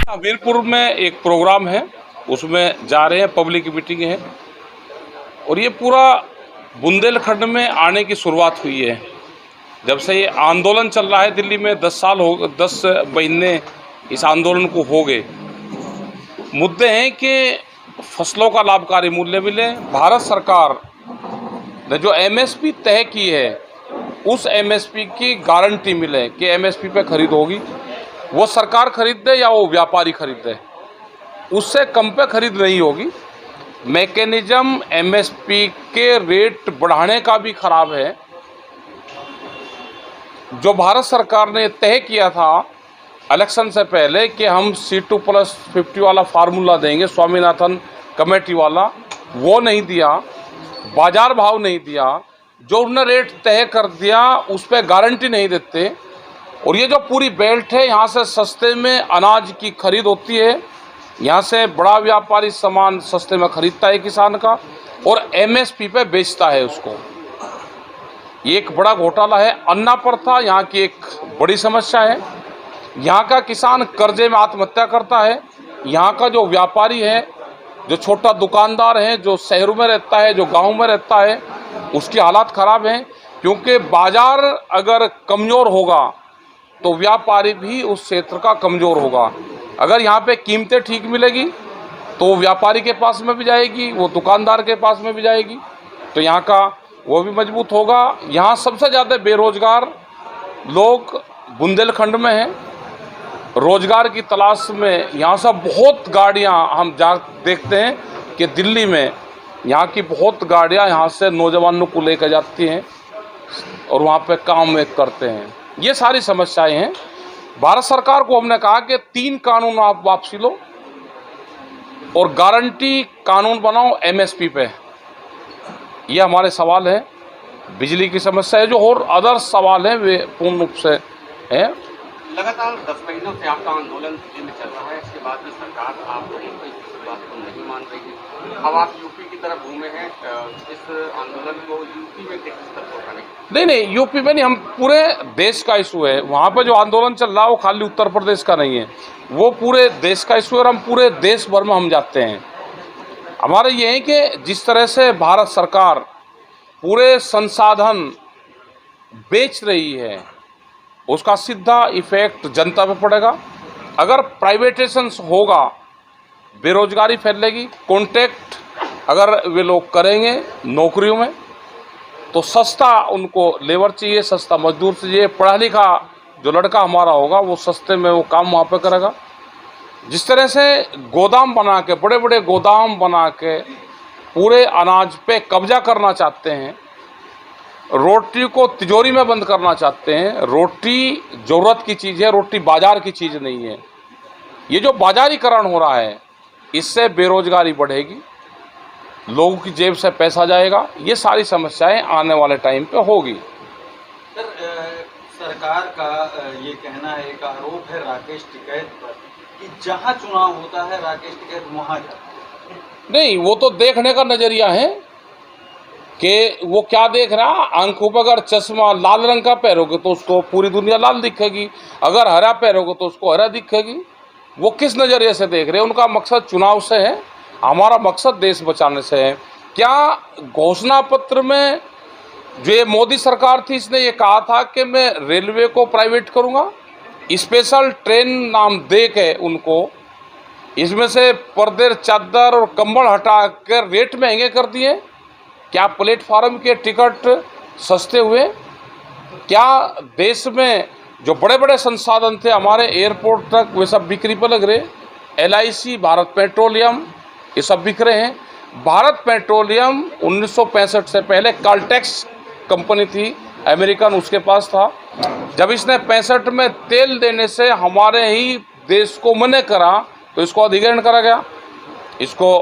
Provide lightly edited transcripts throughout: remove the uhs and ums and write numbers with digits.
हमीरपुर में एक प्रोग्राम है, उसमें जा रहे हैं, पब्लिक मीटिंग है। और ये पूरा बुंदेलखंड में आने की शुरुआत हुई है। जब से ये आंदोलन चल रहा है दिल्ली में, 10 महीने इस आंदोलन को हो गए। मुद्दे हैं कि फसलों का लाभकारी मूल्य मिले, भारत सरकार ने जो एमएसपी तय की है उस एमएसपी की गारंटी मिले कि एमएसपी पे खरीद होगी। वो सरकार खरीद दे या वो व्यापारी खरीद दे, उससे कम पे खरीद नहीं होगी। मैकेनिज्म एमएसपी के रेट बढ़ाने का भी खराब है। जो भारत सरकार ने तय किया था इलेक्शन से पहले कि हम C2+50 वाला फार्मूला देंगे, स्वामीनाथन कमेटी वाला, वो नहीं दिया, बाजार भाव नहीं दिया। जो उन्होंने रेट तय कर दिया उस पर गारंटी नहीं देते। और ये जो पूरी बेल्ट है, यहाँ से सस्ते में अनाज की खरीद होती है, यहाँ से बड़ा व्यापारी सामान सस्ते में खरीदता है किसान का और एमएसपी पे बेचता है उसको। ये एक बड़ा घोटाला है। अन्ना प्रथा यहाँ की एक बड़ी समस्या है। यहाँ का किसान कर्जे में आत्महत्या करता है। यहाँ का जो व्यापारी है, जो छोटा दुकानदार है, जो शहरों में रहता है, जो गाँव में रहता है, उसकी हालात ख़राब हैं। क्योंकि बाजार अगर कमज़ोर होगा तो व्यापारी भी उस क्षेत्र का कमज़ोर होगा। अगर यहाँ पे कीमतें ठीक मिलेगी तो व्यापारी के पास में भी जाएगी, वो दुकानदार के पास में भी जाएगी, तो यहाँ का वो भी मजबूत होगा। यहाँ सबसे ज़्यादा बेरोजगार लोग बुंदेलखंड में हैं। रोजगार की तलाश में यहाँ से बहुत गाड़ियाँ हम जा देखते हैं कि दिल्ली में यहाँ की बहुत गाड़ियाँ यहाँ से नौजवानों को लेकर जाती हैं और वहाँ पे काम करते हैं। ये सारी समस्याएं हैं। भारत सरकार को हमने कहा कि 3 कानून आप वापसी लो और गारंटी कानून बनाओ एमएसपी पे। ये हमारे सवाल है। बिजली की समस्या है, जो और अदर सवाल हैं वे पूर्ण रूप से हैं। लगातार 10 महीनों से आपका आंदोलन दिल्ली में चल रहा है, इसके बाद भी सरकार आप लोगों को इस बात को नहीं मान रही है। अब आप यूपी की तरफ घूमे हैं, इस आंदोलन को यूपी में किस स्तर पर उठाने? नहीं, यूपी में नहीं, हम पूरे देश का इशू है। वहाँ पर जो आंदोलन चल रहा है वो खाली उत्तर प्रदेश का नहीं है, वो पूरे देश का इशू है और हम पूरे देश भर में हम जाते हैं। हमारा ये है कि जिस तरह से भारत सरकार पूरे संसाधन बेच रही है, उसका सीधा इफेक्ट जनता पे पड़ेगा। अगर प्राइवेटाइजेशन होगा, बेरोजगारी फैलेगी। कॉन्ट्रैक्ट अगर वे लोग करेंगे नौकरियों में तो सस्ता उनको लेबर चाहिए, सस्ता मजदूर चाहिए। पढ़ा लिखा जो लड़का हमारा होगा वो सस्ते में वो काम वहाँ पे करेगा। जिस तरह से गोदाम बना के, बड़े बड़े गोदाम बना के पूरे अनाज पे कब्जा करना चाहते हैं, रोटी को तिजोरी में बंद करना चाहते हैं। रोटी ज़रूरत की चीज़ है, रोटी बाजार की चीज़ नहीं है। ये जो बाजारीकरण हो रहा है, इससे बेरोजगारी बढ़ेगी, लोगों की जेब से पैसा जाएगा। ये सारी समस्याएं आने वाले टाइम पे होगी। सर, सरकार का ये कहना है, एक आरोप है राकेश टिकैत पर कि जहां चुनाव होता है राकेश टिकैत वहां जाते हैं। नहीं, वो तो देखने का नज़रिया है कि वो क्या देख रहा। आंखों पर अगर चश्मा लाल रंग का पहनोगे तो उसको पूरी दुनिया लाल दिखेगी, अगर हरा पहनोगे तो उसको हरा दिखेगी। वो किस नज़रिए से देख रहे हैं? उनका मकसद चुनाव से है, हमारा मकसद देश बचाने से है। क्या घोषणा पत्र में जो ये मोदी सरकार थी, इसने ये कहा था कि मैं रेलवे को प्राइवेट करूँगा, स्पेशल ट्रेन नाम दे के उनको इसमें से पर्दे, चादर और कंबल हटा कर रेट महंगे कर दिए। क्या प्लेटफार्म के टिकट सस्ते हुए? क्या देश में जो बड़े बड़े संसाधन थे हमारे एयरपोर्ट तक, वे सब बिक्री पर लग रहे? LIC, भारत पेट्रोलियम, ये सब बिक रहे हैं। भारत पेट्रोलियम 1965 से पहले काल्टेक्स कंपनी थी, अमेरिकन, उसके पास था। जब इसने 65 में तेल देने से हमारे ही देश को मना करा तो इसको अधिग्रहण करा गया। इसको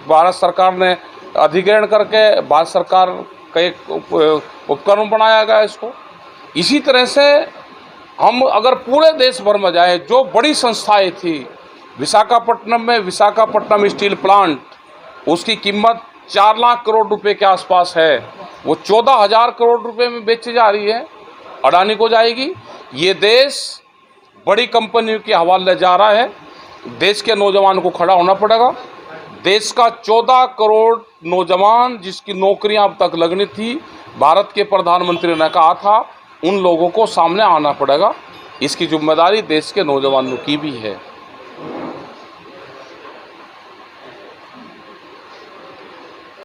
भारत सरकार ने अधिग्रहण करके भारत सरकार का एक उपकरण बनाया गया इसको। इसी तरह से हम अगर पूरे देश भर में जाए, जो बड़ी संस्थाएं थी, विशाखापट्टनम में विशाखापट्टनम स्टील प्लांट, उसकी कीमत 4 लाख करोड़ रुपए के आसपास है, वो 14,000 करोड़ रुपए में बेची जा रही है, अडानी को जाएगी। ये देश बड़ी कंपनियों के हवाले जा रहा है। देश के नौजवान को खड़ा होना पड़ेगा। देश का 14 करोड़ नौजवान जिसकी नौकरियां अब तक लगनी थी, भारत के प्रधानमंत्री ने कहा था, उन लोगों को सामने आना पड़ेगा। इसकी जिम्मेदारी देश के नौजवानों की भी है।